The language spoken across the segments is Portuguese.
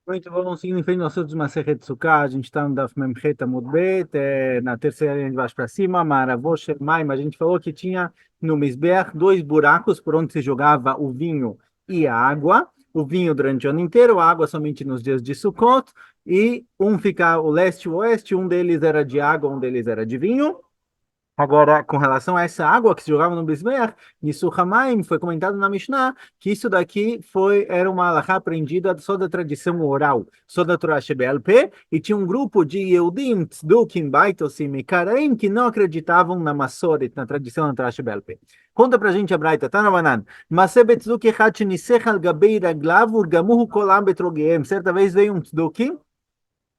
Muito bom, seguindo em frente ao assunto de Masechet Sukkah, a gente está no Daf Memchet Amud Bet, na terceira linha de baixo para cima, Maravosh Shemaim, a gente falou que tinha no Mizbeach dois buracos por onde se jogava o vinho e a água, o vinho durante o ano inteiro, a água somente nos dias de Sukkot, e um fica o leste e o oeste, um deles era de água, um deles era de vinho. Agora, com relação a essa água que se jogava no Bisbeach, Nisu Hamaim, foi comentado na Mishnah que isso daqui era uma halakha aprendida só da tradição oral, só da Torá Shebel Pé, e tinha um grupo de Yehudim, Tzdukim, Baitosim e Karaim que não acreditavam na Masoret, na tradição da Torá Shebel Pé. Conta pra gente a Braita, tá na banana. Masebet Tzduki Hachi Nisech al Gabei Raglav Urgamuhu Kolam Betrogiem. Certa vez veio um Tzdukim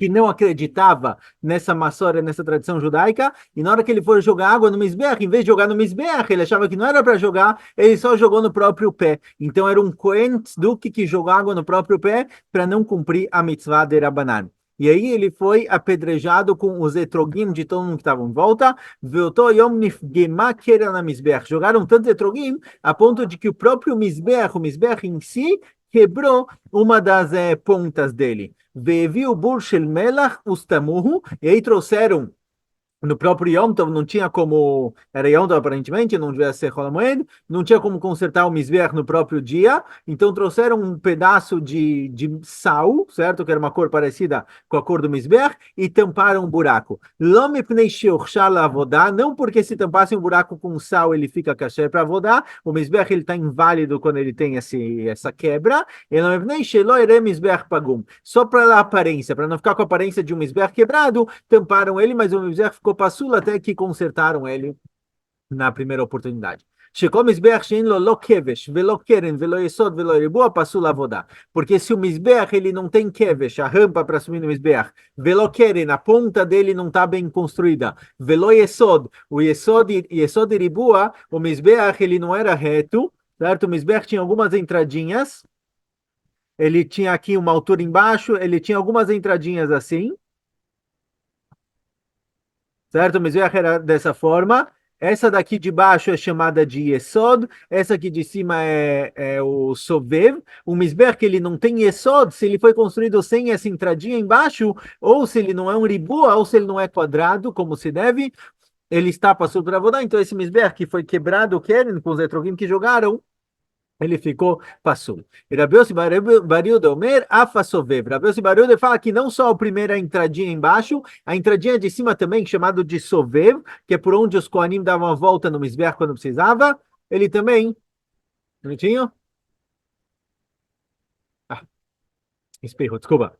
que não acreditava nessa maçora, nessa tradição judaica, e na hora que ele foi jogar água no Mizbeach, em vez de jogar no Mizbeach, ele achava que não era para jogar, ele só jogou no próprio pé. Então era um Kohen Tzduki que jogou água no próprio pé para não cumprir a mitzvah de Rabbanan. E aí ele foi apedrejado com os etrogim de todo mundo que estava em volta. Jogaram tanto etrogim a ponto de que o Mizbeach em si, quebrou uma das pontas dele. Veio o Burshel Melach Ustamuhu, e aí trouxeram no próprio Yom Tov, não tinha como, era Yom Tov aparentemente, não devia ser Chol Hamoed, não tinha como consertar o Mizbeach no próprio dia, então trouxeram um pedaço de sal, certo? Que era uma cor parecida com a cor do Mizbeach, e tamparam um buraco. Lo mipnei sheochshar la'avodah, não porque se tampassem um buraco com sal ele fica kasher para avodar, o Mizbeach ele está inválido quando ele tem essa quebra, e lo mipnei shelo ere Mizbeach pagum, só para a aparência, para não ficar com a aparência de um Mizbeach quebrado, tamparam ele, mas o Mizbeach ficou passul até que consertaram ele na primeira oportunidade. Porque se o Mizbeach ele não tem kevesh, a rampa para subir no Mizbeach, velo keren, a ponta dele não está bem construída, velo yesod, o yesod ribua, o Mizbeach ele não era reto, certo? O Mizbeach tinha algumas entradinhas, ele tinha aqui uma altura embaixo, ele tinha algumas entradinhas assim, certo? O Mizbeach era dessa forma. Essa daqui de baixo é chamada de Yesod, essa aqui de cima é o Sovev. O Mizbeach, ele não tem Yesod, se ele foi construído sem essa entradinha embaixo, ou se ele não é um ribua, ou se ele não é quadrado, como se deve, ele está passando para Avodá. Então esse Mizbeach que foi quebrado, o Keren, com os etrogim que jogaram, ele ficou passul. E Rabi Yossi bar Yehuda Omer, afa sovev. Rabi Yossi bar Yehuda fala que não só a primeira entradinha embaixo, a entradinha de cima também, chamado de sovev, que é por onde os Kohanim davam a volta no Mizbeach quando precisava, ele também, bonitinho, ah, espirro, desculpa.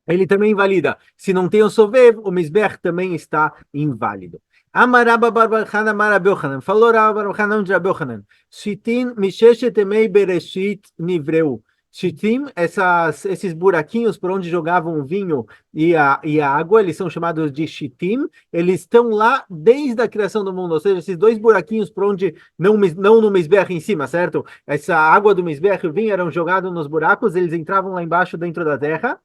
Ele também invalida. Se não tem o sovev, o Mizbeach também está inválido. Amaraba Barbachanan Amarabi Yochanan. Falou Rabba Barbachanan de Rabbi Yochanan. Shitin misheshet emei bereshit nivreu. Shitim, esses buraquinhos por onde jogavam o vinho e a água, eles são chamados de shitim. Eles estão lá desde a criação do mundo. Ou seja, esses dois buraquinhos por onde, não no Mizbeach em cima, certo? Essa água do Mizbeach e o vinho eram jogados nos buracos, eles entravam lá embaixo dentro da terra.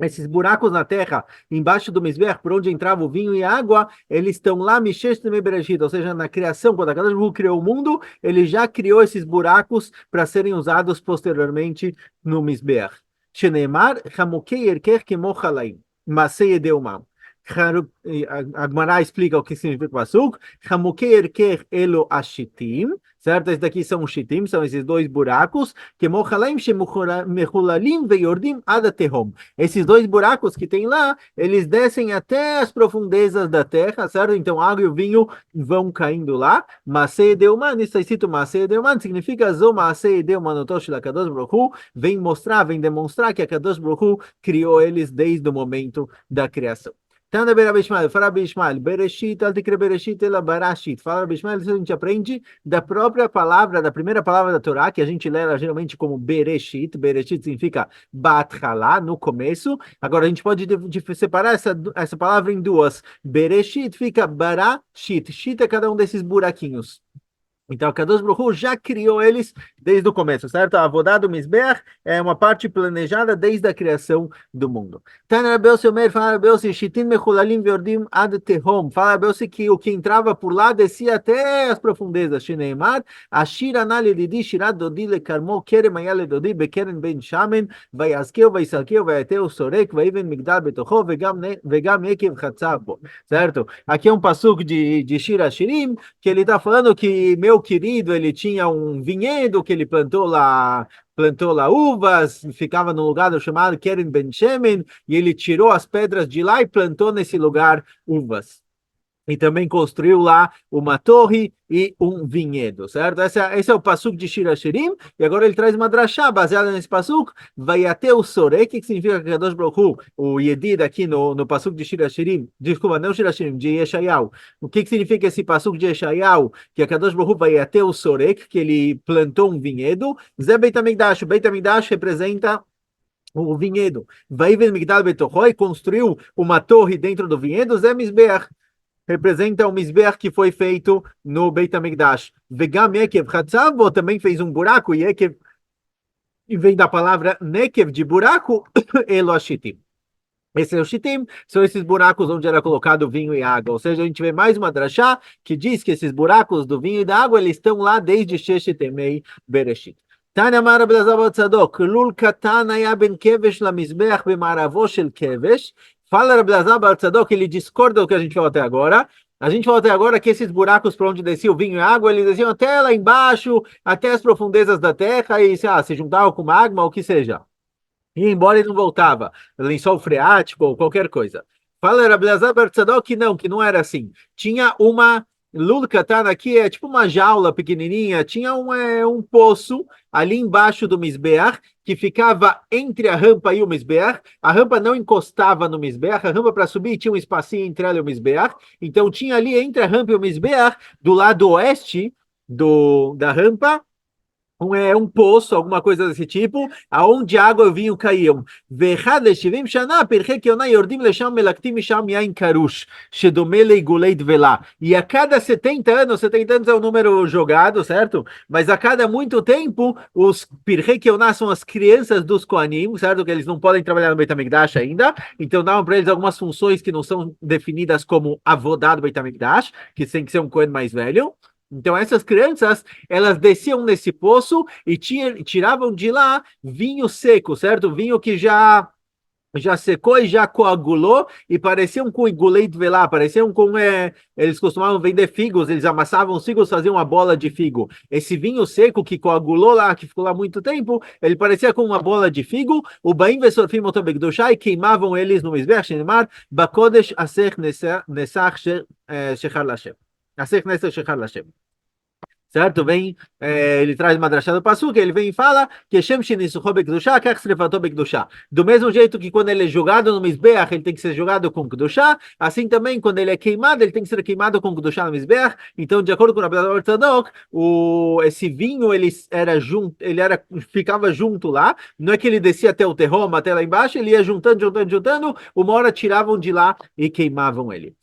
Esses buracos na terra, embaixo do Mizbeach, por onde entrava o vinho e a água, eles estão lá, Mishesh Temei Bereshit, ou seja, na criação, quando a Kadosh Baruch Hu criou o mundo, ele já criou esses buracos para serem usados posteriormente no Mizbeach. Sheneemar, Chamukei Erker Kemo Chalaim, Masei Edeumam. A Gemara explica o que significa o pasuk. Chamukei Erker Elo Ashitim, certo? Esses daqui são os shitim, são esses dois buracos, que Mochalaim Shemechulalim Veyordim Adatehom. Esses dois buracos que tem lá, eles descem até as profundezas da terra, certo? Então a água e o vinho vão caindo lá. Masei Deuman, isso está escrito Masei Deuman, significa Zo Masei Deuman Otosh Lakadosh Baruch Hu, vem mostrar, vem demonstrar que a Kadosh Baruch Hu criou eles desde o momento da criação. Tanda Rabi Ishmael, fala Rabi Ishmael, Bereshit, al tikre Bereshit, ela Barashit. Fala Rabi Ishmael, isso a gente aprende da própria palavra, da primeira palavra da Torá, que a gente lê ela geralmente como Bereshit. Bereshit significa Batchalá, no começo. Agora a gente pode separar essa palavra em duas. Bereshit fica Barashit. Shit é cada um desses buraquinhos. Então, a Kadosh Baruch Hu já criou eles desde o começo, certo? A Avodah do Mizbeach é uma parte planejada desde a criação do mundo. Tana Rabbi Yossi Omer, fala Rabbi Yossi, Shitin mechulalim veordim ad tehom. Fala Rabbi Yossi que o que entrava por lá descia até as profundezas. Shineimar, Ashir anali lidi, shirat dodi lekarmo, kerem ayale dodi, bekeren ben shamen, vayazkeu, vaysalkeu, vayateu sorek, vaiven migdal betocho, vegam yekev chatzav bo. Certo? Aqui é um passuco de Shir Hashirim, que ele está falando que meu querido, ele tinha um vinhedo que ele plantou lá uvas, ficava no lugar chamado Keren Ben Shemen, e ele tirou as pedras de lá e plantou nesse lugar uvas. E também construiu lá uma torre e um vinhedo, certo? Esse é o passuco de Shir Hashirim, e agora ele traz uma drachá baseada nesse passuco, vai até o Sorek, que significa que Kadosh Baruch Hu, o Yedid aqui no passuco de Shir Hashirim, desculpa, não Shir Hashirim, de Yeshayahu. O que significa esse passuco de Yeshayahu? Que a Kadosh Baruch Hu vai até o Sorek, que ele plantou um vinhedo. Zé Beit HaMikdash, o Beit HaMikdash representa o vinhedo. Vai ver Migdal Betochoi, construiu uma torre dentro do vinhedo, Zé Mizbeach representa o Mizbeach que foi feito no Beit HaMikdash. Vegam Yekev Chatzavo também fez um buraco, Yekev, e vem da palavra Nekev, de buraco, Elo Shitim. Esse é o Shitim, são esses buracos onde era colocado vinho e água. Ou seja, a gente vê mais uma drachá que diz que esses buracos do vinho e da água, eles estão lá desde Sheshet Bereshit. Tanya Mara Belazar Tzadok, Lul Katan היה בין כבש למזבח במערבו של כבש. Fala Rabbi Elazar Bar Tzadok, ele discorda do que a gente falou até agora. A gente falou até agora que esses buracos por onde descia o vinho e a água, eles desciam até lá embaixo, até as profundezas da terra, e se juntavam com magma, ou o que seja. E embora ele não voltava, lençol freático ou qualquer coisa. Fala Rabbi Elazar Bar Tzadok que não era assim. Tinha uma Lul Katan aqui, é tipo uma jaula pequenininha, tinha um poço ali embaixo do Mizbeach, que ficava entre a rampa e o Mizbeach. A rampa não encostava no Mizbeach, a rampa para subir tinha um espacinho entre ela e o Mizbeach. Então tinha ali entre a rampa e o Mizbeach, do lado oeste da rampa, um poço, alguma coisa desse tipo, aonde água e vinho caíam. E a cada 70 anos é um número jogado, certo? Mas a cada muito tempo, os Pirkei Keoná são as crianças dos Koanim, certo? Que eles não podem trabalhar no Beit HaMikdash ainda, então davam para eles algumas funções que não são definidas como avodá do Beit HaMikdash, que tem que ser um Kohen mais velho. Então, essas crianças, elas desciam nesse poço e tiravam de lá vinho seco, certo? Vinho que já secou e já coagulou e pareciam com iguleit velá, pareciam com eles costumavam vender figos, eles amassavam os figos, faziam uma bola de figo. Esse vinho seco que coagulou lá, que ficou lá muito tempo, ele parecia com uma bola de figo. O baim vesorfim otobegdoshai, queimavam eles no Mizbeach, Shenemar bakodesh aser nesach shechar lashem. Aser nesach shechar lashem. Certo? Ele traz uma drachá do Passuca, ele vem e fala que Shem Shinisucho Bekdushá, Kach Srefato Bekdushá. Do mesmo jeito que quando ele é jogado no Mizbeach, ele tem que ser jogado com Kedushá, assim também quando ele é queimado, ele tem que ser queimado com Kedushá no Mizbeach. Então, de acordo com o Rabbi Tzadok, esse vinho ficava junto lá, não é que ele descia até o terroma, até lá embaixo, ele ia juntando, uma hora tiravam de lá e queimavam ele.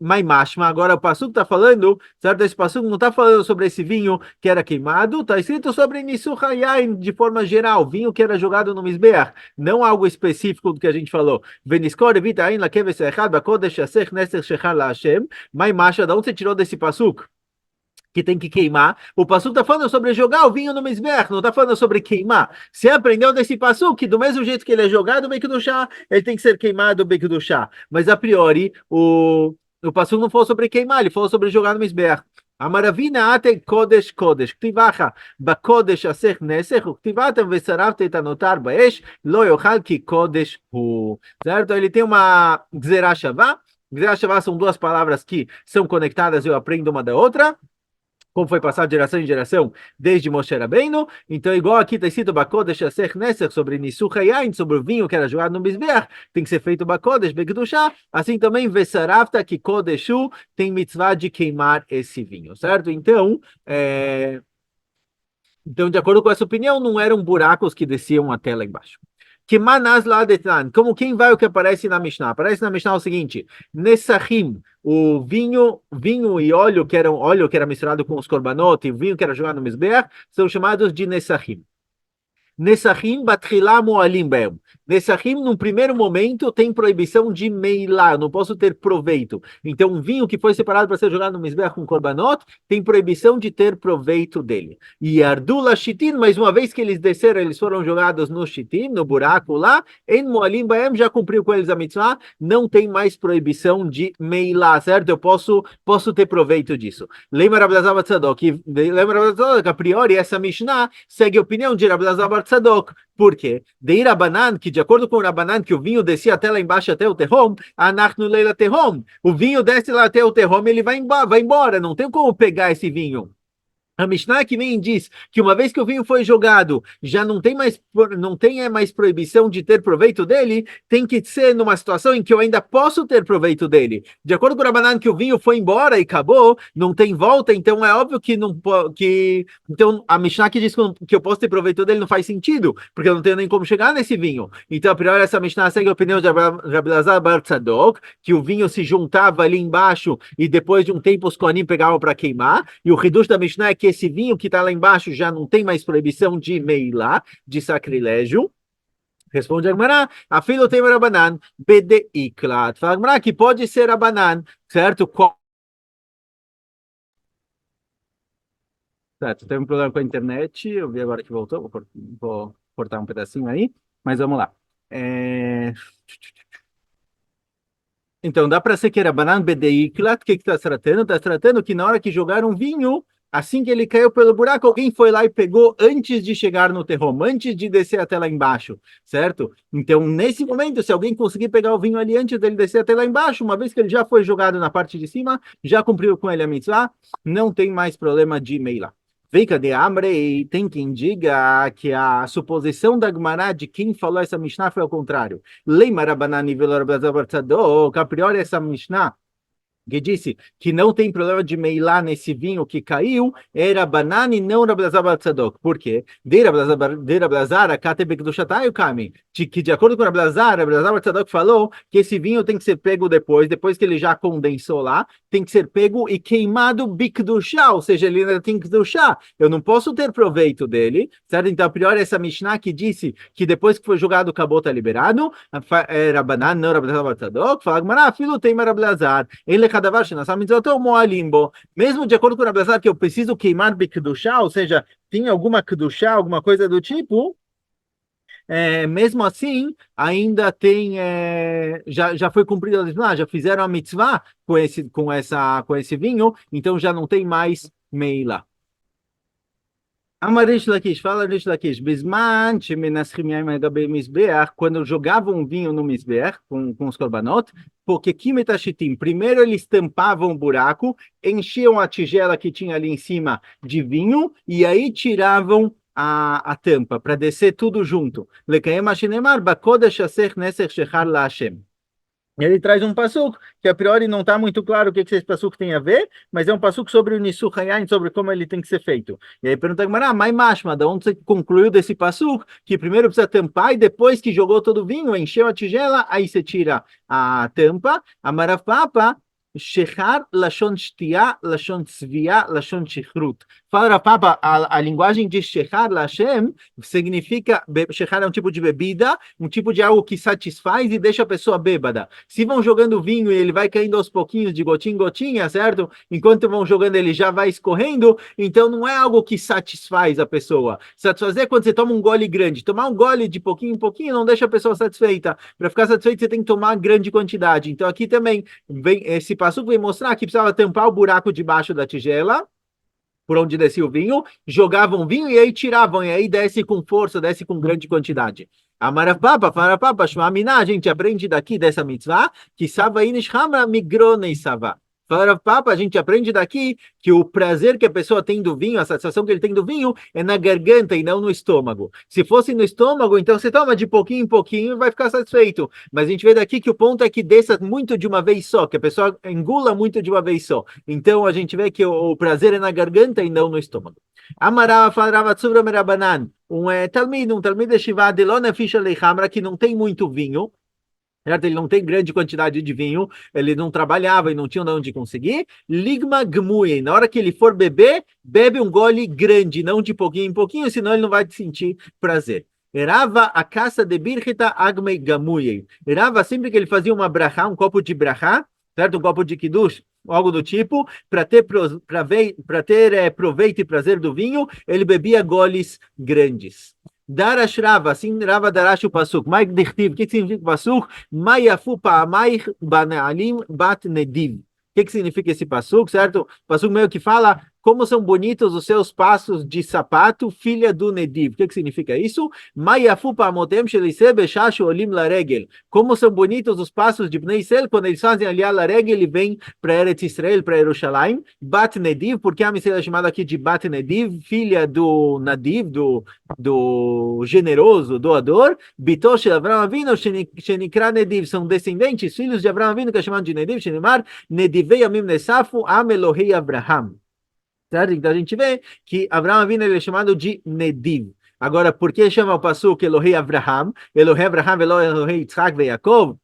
Mas Mashma, agora o Passuco está falando, certo? Esse Passuco não está falando sobre esse vinho que era queimado, está escrito sobre Nisuch Hayain de forma geral, vinho que era jogado no Mizbeach, não algo específico do que a gente falou. Veniskor evita ain lakeves echad bakodesh asech neser shechar la Hashem. Mashma, de onde você tirou desse Passuco? Que tem que queimar. O Passuco está falando sobre jogar o vinho no Mizbeach, não está falando sobre queimar. Você aprendeu desse Passuco que do mesmo jeito que ele é jogado o beco do chá, ele tem que ser queimado o beco do chá. Mas a priori, o Passuco não falou sobre queimar, ele falou sobre jogar no Mizbeach. A maravilha ate kodesh kodesh. Ktivacha bakodesh aser nesech, ktivatem vesaravte etanotar baesh, lo yochal ki kodesh hu. Certo? Ele tem uma gzerah shavá. Gzerah shavá são duas palavras que são conectadas, eu aprendo uma da outra, como foi passado de geração em geração desde Moshe Rabbeinu. Então, igual aqui está escrito Bakodesh Asech Neser sobre Nisuch Hayain, sobre o vinho que era jogado no Mizbeach, tem que ser feito Bakodesh Begdushá. Assim também Vesaravta que Kodeshu tem mitzvah de queimar esse vinho, certo? Então, de acordo com essa opinião, não eram buracos que desciam até lá embaixo. Que manas lá detran, como quem vai o que aparece na Mishnah? Aparece na Mishnah o seguinte: Nessachim, o vinho e óleo que era misturado com os korbanot, e o vinho que era jogado no Mizbeach, são chamados de Nessachim. Nessachim batrilá moalim bem. Nessachim, num primeiro momento, tem proibição de meilá, não posso ter proveito. Então, um vinho que foi separado para ser jogado no misbeh com korbanot, tem proibição de ter proveito dele. E ardula shitin, mas uma vez que eles desceram, eles foram jogados no shitin, no buraco lá, em moalim baem, já cumpriu com eles a mitzvah, não tem mais proibição de meilá, certo? Eu posso ter proveito disso. Lembra Rabelazar Batzadok, que a priori essa Mishnah segue a opinião de Rabelazar Batzadok. Por quê? De Irabanan, que de acordo com o Rabanan, que o vinho descia até lá embaixo, até o terrom, anachnu leila terrom. O vinho desce lá até o terrom, ele vai embora, não tem como pegar esse vinho. A Mishnah que vem diz que uma vez que o vinho foi jogado, já não tem mais proibição de ter proveito dele, tem que ser numa situação em que eu ainda posso ter proveito dele. De acordo com o Rabanan, que o vinho foi embora e acabou, não tem volta, então é óbvio que não que então a Mishnah que diz que eu posso ter proveito dele não faz sentido, porque eu não tenho nem como chegar nesse vinho. Então, a priori, essa Mishnah segue a opinião de Rabbi Elazar bar Tzadok, que o vinho se juntava ali embaixo e depois de um tempo os Kohanim pegavam para queimar, e o Hidush da Mishnah é que esse vinho que está lá embaixo já não tem mais proibição de meilá, de sacrilégio. Responde a Agmará, afilo tem Rabanan, bede iklat. Fala Agmará que pode ser Rabanan, certo? Certo, teve um problema com a internet, eu vi agora que voltou, vou cortar um pedacinho aí, mas vamos lá. É, Então, dá para ser que era banana bedeiklat, o que está se tratando? Está se tratando que na hora que jogaram vinho, assim que ele caiu pelo buraco, alguém foi lá e pegou antes de chegar no terrom, antes de descer até lá embaixo, certo? Então, nesse momento, se alguém conseguir pegar o vinho ali antes dele descer até lá embaixo, uma vez que ele já foi jogado na parte de cima, já cumpriu com ele a mitzvah, não tem mais problema de meila. Veika de Amrei, tem quem diga que a suposição da Gemara de quem falou essa Mishnah foi ao contrário. Leimar Rabanani velo Rabbi Elazar bar Tzadok, a priori essa Mishnah que disse que não tem problema de meilá nesse vinho que caiu, era banana e não Rabelazar bar Tzadok. Por quê? De Rabelazar, a Katebek do Shatai, o Kami, que de acordo com Rabelazar bar Tzadok falou que esse vinho tem que ser pego depois que ele já condensou lá, tem que ser pego e queimado bikdushá, ou seja, ele ainda tem que dushá. Eu não posso ter proveito dele, certo? Então, a priori, essa Mishnah que disse que depois que foi jogado, acabou, tá liberado, era banana, não Rabelazar bar Tzadok, fala, Gmará, filho tem Rabelazar, ele mesmo de acordo com o Rabbi que eu preciso queimar bikdushá, ou seja, tem alguma kedushá, alguma coisa do tipo, mesmo assim, ainda tem, já foi cumprida a mitzvah, já fizeram a mitzvah com esse vinho, então já não tem mais meila. Amar Rish Lakish, fala Rish Lakish, Bisman, Shemenaschim Yaim Agabe Mizbeach, quando jogavam vinho no Mizbeach, com os korbanot, porque Kimetashitim, primeiro eles tampavam o buraco, enchiam a tigela que tinha ali em cima de vinho, e aí tiravam a tampa, para descer tudo junto. Lekayem Hashinemar, Bakodesh Asech Neser Shechar La Hashem. Ele traz um passuco, que a priori não está muito claro o que esse passuco tem a ver, mas é um passuco sobre o Nisu Hayain, sobre como ele tem que ser feito. E aí pergunta a Gemara, mas Mashma, de onde você concluiu desse passuco? Que primeiro precisa tampar e depois que jogou todo o vinho, encheu a tigela, aí você tira a tampa. Amarav Papa, Shechar, Lashon Shtia, Lashon Tzvia, Lashon Shichrut. Fala, Rav Papa, a linguagem de Shechar, Lashem, significa, Shechar é um tipo de bebida, um tipo de algo que satisfaz e deixa a pessoa bêbada. Se vão jogando vinho e ele vai caindo aos pouquinhos, de gotinha em gotinha, certo? Enquanto vão jogando ele já vai escorrendo, então não é algo que satisfaz a pessoa. Satisfazer é quando você toma um gole grande. Tomar um gole de pouquinho em pouquinho não deixa a pessoa satisfeita. Para ficar satisfeito você tem que tomar grande quantidade. Então aqui também, esse passuco vem mostrar que precisava tampar o buraco debaixo da tigela, por onde descia o vinho, jogavam vinho e aí tiravam, e aí desce com força, desce com grande quantidade. Amarapapa, farapapa, shmamina, a gente aprende daqui dessa mitzvah, que sava inish hamra migrone sava. Fala, Papa, a gente aprende daqui que o prazer que a pessoa tem do vinho, a satisfação que ele tem do vinho, é na garganta e não no estômago. Se fosse no estômago, então você toma de pouquinho em pouquinho e vai ficar satisfeito. Mas a gente vê daqui que o ponto é que desça muito de uma vez só, que a pessoa engula muito de uma vez só. Então a gente vê que o prazer é na garganta e não no estômago. Amarava falava tsuvra merabanan, um talmid de Shiva de lona ficha leichamra, que não tem muito vinho, certo? Ele não tem grande quantidade de vinho, ele não trabalhava e não tinha de onde conseguir. Ligma gmui, na hora que ele for beber, bebe um gole grande, não de pouquinho em pouquinho, senão ele não vai sentir prazer. Erava a caça de birchita agmei gamuyei. Erava sempre que ele fazia uma brachá, um copo de brachá, certo? Um copo de kiddush, algo do tipo, para ter, proveito e prazer do vinho, ele bebia goles grandes. Darash Rava, assim Rava Darash o Pasuk. Mai Dichtiv, o que significa o Pasuk? Mayafu Pa'amai Banaalim Bat Nediv. O que significa esse passuco, certo? O passuco meio que fala como são bonitos os seus passos de sapato, filha do Nediv. O que significa isso? Mayafu pa'amotem sheliseh beshashu olim laregel. Como são bonitos os passos de Bnei Israel quando eles fazem aliar laregel, ele vem para Eretz Israel, para Jerusalém. Bat Nediv, porque a missão é chamada aqui de Bat Nediv, filha do Nadiv, do generoso, doador. Bitosh de Avraham Avinu, shenikra Nediv, são descendentes, filhos de Avraham Avinu, que é chamado de Nediv, Shenimar, Nedivei Amim Nesafu, Am Elohei Avraham. Certo? Então a gente vê que Avraham Avinu ele é chamado de Nediv. Agora, por que chama o passuco Elohei Avraham? Elohei Avraham, Elohei Yitzhak ve Yaakov?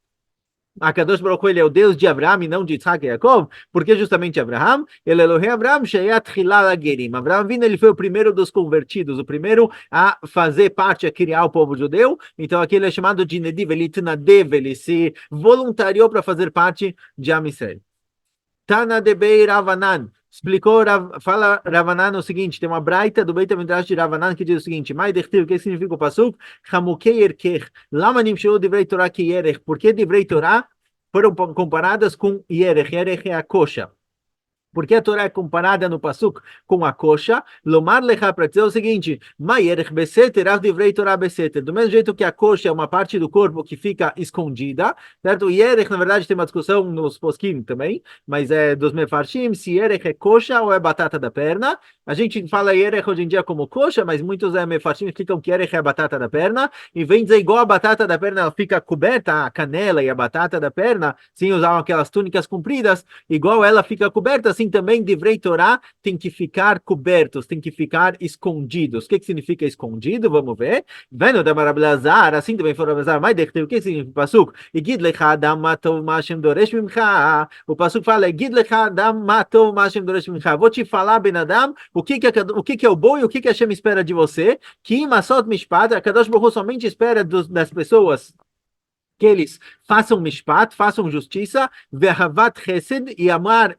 A Kadosh Baruch Hu, ele é o Deus de Abraham e não de Yitzhak e Yaakov, porque justamente Abraham, ele é Elohei Abraham, Sheyat Hilal Agerim. Abraham Avinu, ele foi o primeiro dos convertidos, o primeiro a fazer parte, a criar o povo judeu, então aqui ele é chamado de Nediv, ele Tnadev, ele se voluntariou para fazer parte de Am Yisrael. Tana de Bei Ravanan. Explicou, fala Ravanan o seguinte, tem uma braita do Beit HaMidrash de Ravanan que diz o seguinte, Mai Dechtiv, o que significa o pasuk? Chamukei Erkech, Lama Nimsheu Divrei Torah ki Yerech, porque Divrei Torah foram comparadas com Yerech, Yerech é a coxa. Porque a Torá é comparada no Pasuk com a coxa, Lomar lecha para dizer o seguinte, Mayerech beseter, av divrei Torá beseter. Do mesmo jeito que a coxa é uma parte do corpo que fica escondida, certo? Yerech, na verdade, tem uma discussão nos poskim também, mas é dos mefarshim, se Yerech é coxa ou é batata da perna. A gente fala Yerech hoje em dia como coxa, mas muitos mefarshim explicam que Yerech é a batata da perna, e vem dizer igual a batata da perna, ela fica coberta, a canela e a batata da perna, sim, usavam aquelas túnicas compridas, igual ela fica coberta, assim também Divrei Torá tem que ficar cobertos, tem que ficar escondidos. O que significa escondido? Vamos ver. Vendo da Marablazar, assim também for Marablazar, mas o que significa o Pasuk? Igid lecha adam matov mashem doresh mimcha. O Pasuk fala, Igid lecha adam matov mashem doresh mimcha. Vou te falar, Ben Adam, o que é o bom e o que Hashem espera de você. Que masot mishpat, a Kadosh Baruch Hu somente espera das pessoas que eles façam mishpat, façam justiça, ve'ahavat chesed, e amar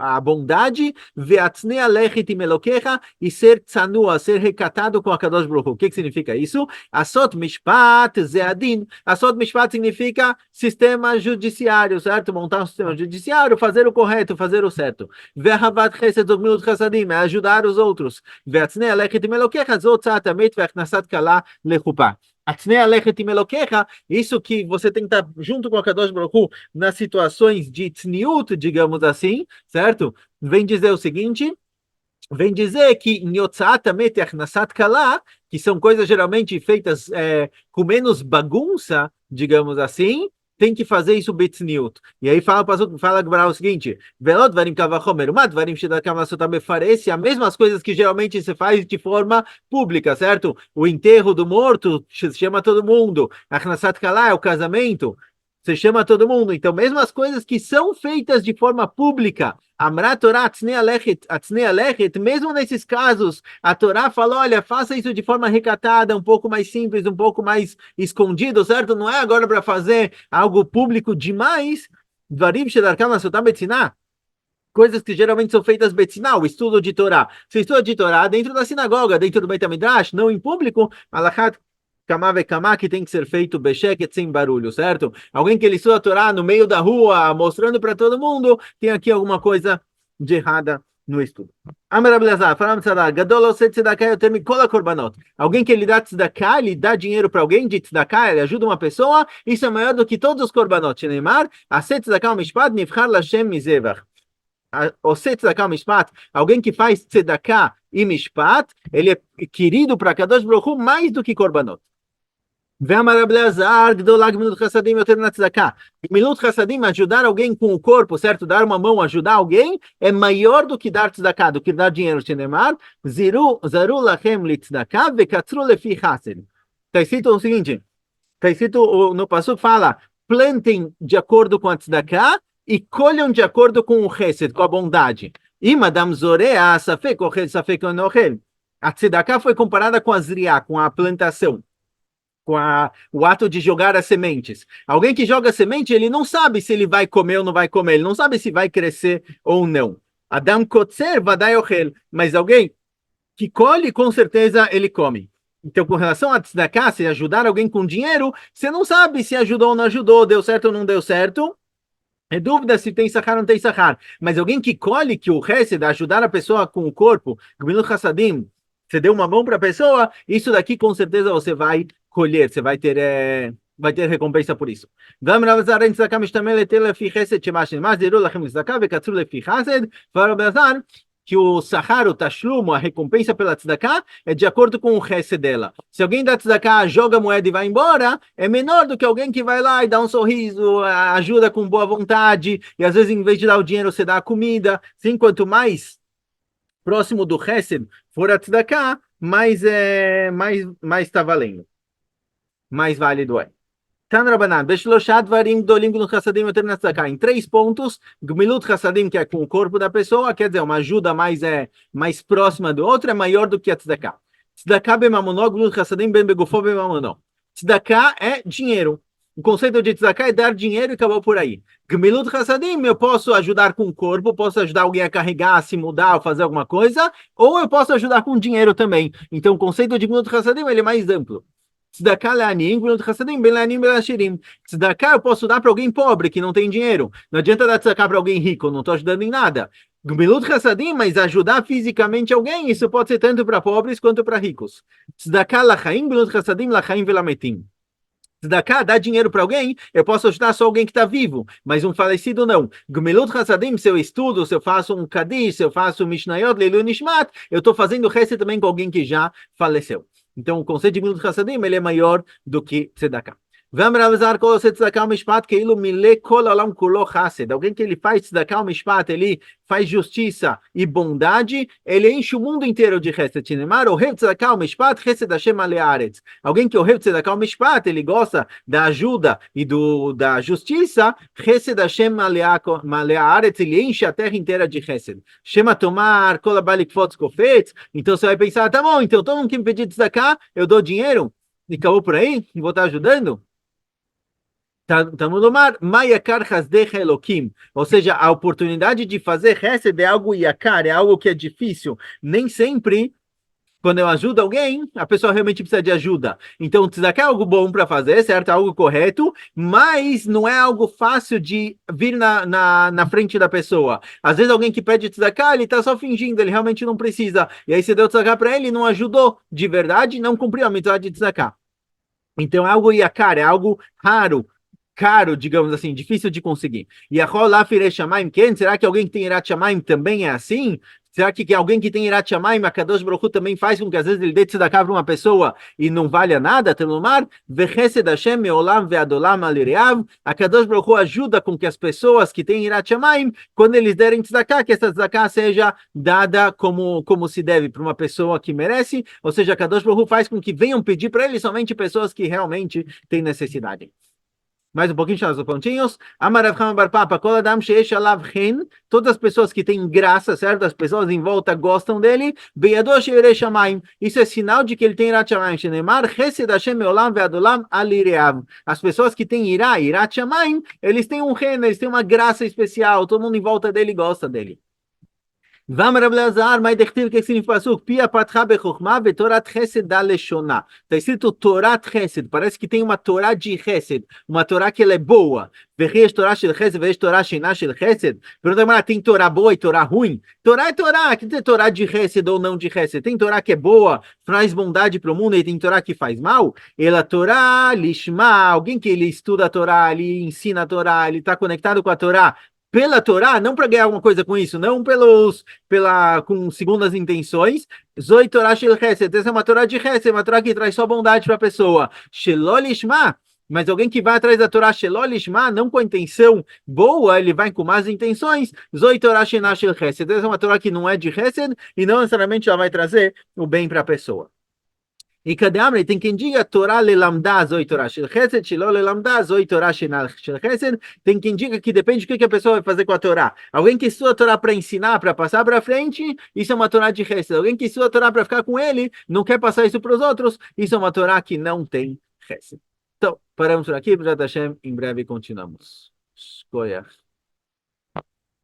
a bondade, ve'atznei lechet im Elokecha, e ser tzanua, ser recatado com a Kadosh Baruch Hu. O que significa isso? Asot mishpat zeadin. Asot mishpat significa sistema judiciário, certo? Montar um sistema judiciário, fazer o correto, fazer o certo. Ve'ahavat chesed zogmilut chasadim, é ajudar os outros. Ve'atznei lechet im Elokecha, zot tzat amet ve'achnasat kala lechupah. Isso que você tem que estar junto com a Kadosh Baruch Hu nas situações de tzniut, digamos assim, certo? Vem dizer o seguinte, vem dizer que que são coisas geralmente feitas com menos bagunça, digamos assim, tem que fazer isso betzniut. E aí fala o seguinte, velot varim kavachomer, umat varim shedakam lasotam befaresi, as mesmas coisas que geralmente se faz de forma pública, certo? O enterro do morto, se chama todo mundo. Achnasat kala é o casamento, você chama todo mundo. Então, mesmo as coisas que são feitas de forma pública, Amrat Torah Atznei Alechet, mesmo nesses casos, a Torá fala, olha, faça isso de forma recatada, um pouco mais simples, um pouco mais escondido, certo? Não é agora para fazer algo público demais. Dvarim Shedarkam Lasotam Betziná, coisas que geralmente são feitas betziná, o estudo de Torá. Você estuda de Torá dentro da sinagoga, dentro do Beit HaMidrash, não em público, alachat Kamá ve kamá, que tem que ser feito besheket, sem barulho, certo? Alguém que ele estuda a Torá no meio da rua, mostrando para todo mundo, tem aqui alguma coisa de errada no estudo. Alguém que ele dá tzedakah, ele dá dinheiro para alguém de tzedakah, ele ajuda uma pessoa, isso é maior do que todos os korbanot. Neymar, aset tzedakah mishpat nivchar lashem mizevach. Ose tzedakah mishpat, alguém que faz tzedakah e mishpat, ele é querido para Kadosh Baruch Hu mais do que korbanot. Ve'amar Rabbi Elazar, gdolah gemilut chassadim yoter min hatzedakah. Gemilut chassadim, ajudar alguém com o corpo, certo? Dar uma mão, ajudar alguém, é maior do que dar tzedakah, do que dar dinheiro. Shenemar, zaru lachem litzedakah vekatzru lefi chassid. Está escrito o seguinte, está escrito no pasuk, fala, plantem de acordo com a tzedakah e colham de acordo com o chesed, com a bondade. E Madame Zorea, safek ochel, safek onochel. A tzedakah foi comparada com a zriá, com a plantação, com o ato de jogar as sementes. Alguém que joga semente, ele não sabe se ele vai comer ou não vai comer, ele não sabe se vai crescer ou não. Adam kotzer vadai ochel, mas alguém que colhe, com certeza ele come. Então, com relação a tzedakah, se ajudar alguém com dinheiro, você não sabe se ajudou ou não ajudou, deu certo ou não deu certo. É dúvida se tem sahar ou não tem sahar. Mas alguém que colhe que o chesed, ajudar a pessoa com o corpo, gemilut chassadim, você deu uma mão para a pessoa, isso daqui com certeza você vai colher, você vai ter recompensa por isso. Que o sahar, o tashlumo, a recompensa pela tzedakah, é de acordo com o chesed dela. Se alguém dá tzedakah, joga a moeda e vai embora, é menor do que alguém que vai lá e dá um sorriso, ajuda com boa vontade, e às vezes em vez de dar o dinheiro, você dá a comida. Sim, quanto mais próximo do chesed for a tzedakah, mais está valendo. Mais válido é. Tanrabanan, Beshloshat Varim Dolim no Chassadim Yoter min hatzedakah. Em 3 pontos, Gmilut Chassadim, que é com o corpo da pessoa, quer dizer, uma ajuda mais próxima do outro, é maior do que a tzedakah. Tzedakah bemamonó, Gmilut Chassadim ben begufo bemamonó. Tzedakah é dinheiro. O conceito de tzedakah é dar dinheiro e acabou por aí. Gmilut Chassadim, eu posso ajudar com o corpo, posso ajudar alguém a carregar, a se mudar, ou fazer alguma coisa, ou eu posso ajudar com dinheiro também. Então, o conceito de Gmilut Chassadim ele é mais amplo. Tzedakah le'anim, gemilut chassadim, ben le'anim ben le'ashirim. Tzedakah eu posso dar para alguém pobre, que não tem dinheiro. Não adianta dar tzedakah para alguém rico, não estou ajudando em nada. Gemilut chassadim, mas ajudar fisicamente alguém, isso pode ser tanto para pobres quanto para ricos. Tzedakah lachaim, gemilut chassadim, lachaim velametim. Tzedakah, dar dinheiro para alguém, eu posso ajudar só alguém que está vivo, mas um falecido não. Gemilut chassadim, se eu estudo, se eu faço um kadish, se eu faço um mishnayot, leilu nishmat, eu estou fazendo chesed também com alguém que já faleceu. Então, o conceito de Gemilut Chassadim ele é maior do que tzedakah. Alguém que ele faz tzedakah o mishpat, ele faz justiça e bondade, ele enche o mundo inteiro de chesed. Alguém que ohev tzedakah o mishpat, ele gosta da ajuda e da justiça, chesed Hashem malearetz, ele enche a terra inteira de chesed. Shema tomar kol abalik fotz kofetz. Então você vai pensar, tá bom, então todo mundo que me pedir tzedakah, eu dou dinheiro e acabou por aí, vou estar ajudando. Tamulomar, Mayakar Hasdech Elokim, ou seja, a oportunidade de fazer Hesed é algo yakar, é algo que é difícil. Nem sempre, quando eu ajudo alguém, a pessoa realmente precisa de ajuda. Então, tzedakah é algo bom para fazer, certo? É algo correto, mas não é algo fácil de vir na frente da pessoa. Às vezes alguém que pede tzedakah, ele está só fingindo, ele realmente não precisa. E aí você deu tzedakah para ele, não ajudou de verdade, não cumpriu a mitzvah de tzedakah. Então, é algo yakar, é algo raro, caro, digamos assim, difícil de conseguir. E a rola Shamaim Ken, será que alguém que tem Irat Shamaim também é assim? Será que alguém que tem Irat Shamaim, a Kadosh Baruch Hu também faz com que às vezes ele dê tzedakah para uma pessoa e não valha nada? Telomar, Vechesed Hashem meolam ve'adolam alireav. A Kadosh Baruch Hu ajuda com que as pessoas que têm Irat Shamaim, quando eles derem tzedakah, que essa tzedakah seja dada como se deve para uma pessoa que merece. Ou seja, a Kadosh Baruch Hu faz com que venham pedir para ele somente pessoas que realmente têm necessidade. Mais um pouquinho, os pontinhos. Amarav Chama Bar Papa, Kol Adam Sheish Alav Chen, todas as pessoas que têm graça, certo? As pessoas em volta gostam dele. Beyadosh Yirei Shamayim, isso é sinal de que ele tem Irat Shamayim. Shenemar, Chesed Hashem Meolam Ve'adolam Alireav. As pessoas que têm Irat Shamayim, eles têm um reino, eles têm uma graça especial, todo mundo em volta dele gosta dele. Vamos, Rabbi Elazar, mas o que significa isso? Pia patcha bechokma vetorat chesed da leshona. Está escrito Torat chesed. Parece que tem uma Torá de chesed, uma Torá que ela é boa. Veresh Torá shel chesed, veresh Torá shena shel chesed. Pergunta, tem Torá boa e Torá ruim? Torá é Torá. Quer dizer Torá de chesed ou não de chesed? Tem Torá que é boa, traz bondade para o mundo, e tem Torá que faz mal? Ela Torá lishma, alguém que ele estuda a Torá, ele ensina a Torá, ele está conectado com a Torá pela Torá, não para ganhar alguma coisa com isso, não com segundas intenções. Zoi Torá shel Chesed, essa é uma Torá de Chesed, uma Torá que traz só bondade para a pessoa. Shelo lishma, mas alguém que vai atrás da Torá Shelo lishma, não com a intenção boa, ele vai com más intenções. Zoi Torá shena shel Chesed, essa é uma Torá que não é de Chesed e não necessariamente ela vai trazer o bem para a pessoa. E cadê Amre? Tem quem diga Torá lelamdá zoi Torá shel Chesed, shelo lelamdá zoi Torá shel Chesed. Tem quem diga que depende do que a pessoa vai fazer com a Torá. Alguém que estuda a Torá para ensinar, para passar para frente, isso é uma Torá de Chesed. Alguém que estuda a Torá para ficar com ele, não quer passar isso para os outros, isso é uma Torá que não tem Chesed. Então, paramos por aqui, B'ezrat Hashem, em breve continuamos. Shkoyach.